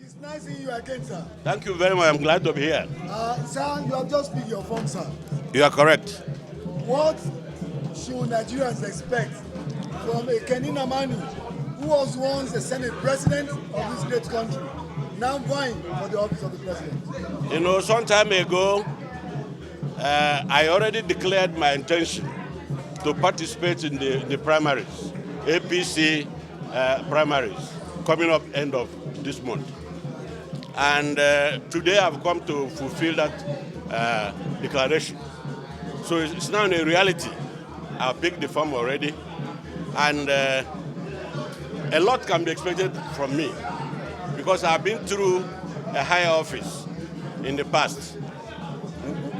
It's nice seeing you again, sir. Thank you very much. I'm glad to be here. Sir, you have just picked your phone, sir. You are correct. What should Nigerians expect from a Nnamani who was once the Senate president of this great country, now vying for the office of the president? You know, some time ago, I already declared my intention to participate in the primaries, APC primaries, coming up end of this month. And today I've come to fulfill that declaration. So it's now a reality. I've picked the form already, and a lot can be expected from me because I've been through a higher office in the past.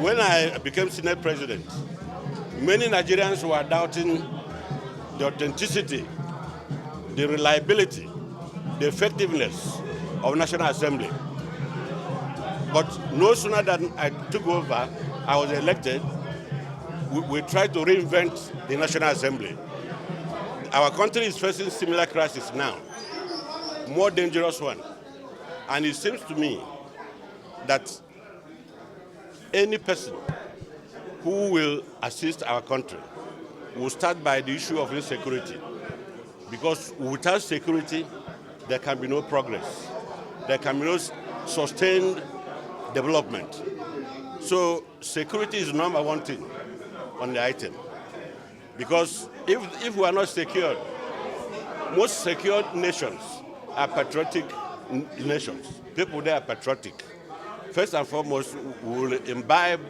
When I became Senate President, many Nigerians were doubting the authenticity, the reliability, the effectiveness of National Assembly. But no sooner than I took over, I was elected, we tried to reinvent the National Assembly. Our country is facing similar crisis now, more dangerous one. And it seems to me that any person who will assist our country will start by the issue of insecurity. Because without security, there can be no progress. There can be no sustained development. So security is the number one thing on the item. Because if we are not secured, most secured nations are patriotic nations. People there are patriotic. First and foremost, we will imbibe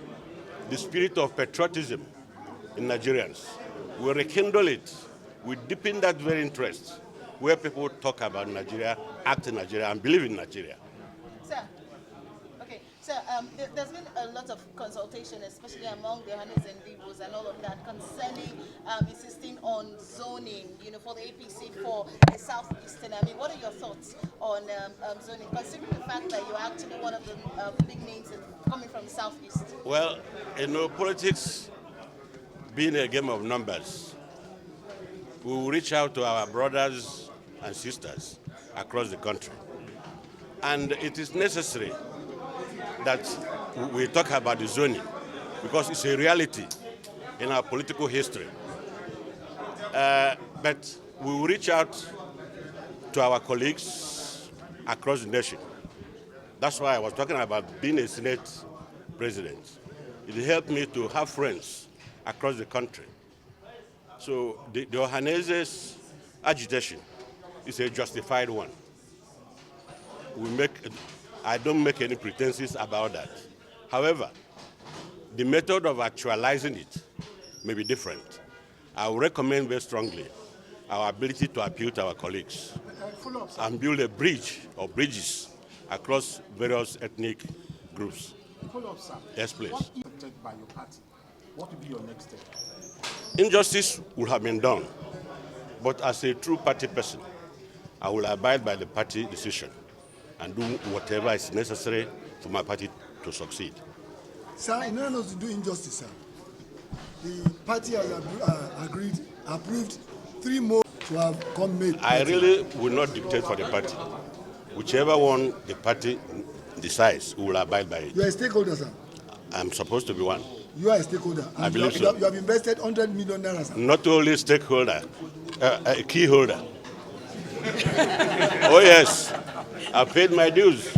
the spirit of patriotism in Nigerians. We will rekindle it. We deepen that very interest where people talk about Nigeria, act in Nigeria, and believe in Nigeria. Sir, okay. So there's been a lot of consultation, especially among the Hanes and Vivos and all of that, concerning insisting on zoning, for the APC for the Southeastern. I mean, what are your thoughts on zoning, considering the fact that you're actually one of the big names coming from the Southeast? Well, politics being a game of numbers, we will reach out to our brothers and sisters across the country. And it is necessary that we talk about the zoning because it's a reality in our political history. But we will reach out to our colleagues across the nation. That's why I was talking about being a Senate president. It helped me to have friends across the country. So the Ohanese's agitation is a justified one. I don't make any pretenses about that. However, the method of actualizing it may be different. I would recommend very strongly our ability to appeal to our colleagues and build a bridge or bridges across various ethnic groups. Follow-up, sir. Yes, please. What is expected by your party? What will be your next step? Injustice would have been done, but as a true party person, I will abide by the party decision and do whatever is necessary for my party to succeed. Sir, in order not to do injustice, sir, the party has approved 3 more to have come made. I really will not dictate for the party. Whichever one the party decides, we will abide by it. You are a stakeholder, sir. I'm supposed to be one. You are a stakeholder. And I believe so. You have invested 100 million naira, sir. Not only stakeholder, a key holder. Oh yes, I paid my dues.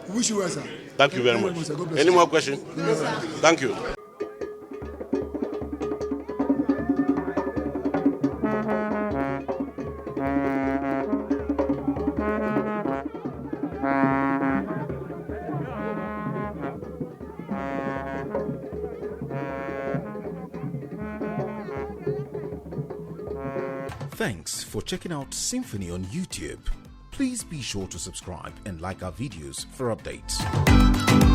Wish you well, sir. Thank you very much. Sir. God bless Any you. more questions? Yes, sir. Thank you. Thanks for checking out SYMFONI on YouTube. Please be sure to subscribe and like our videos for updates.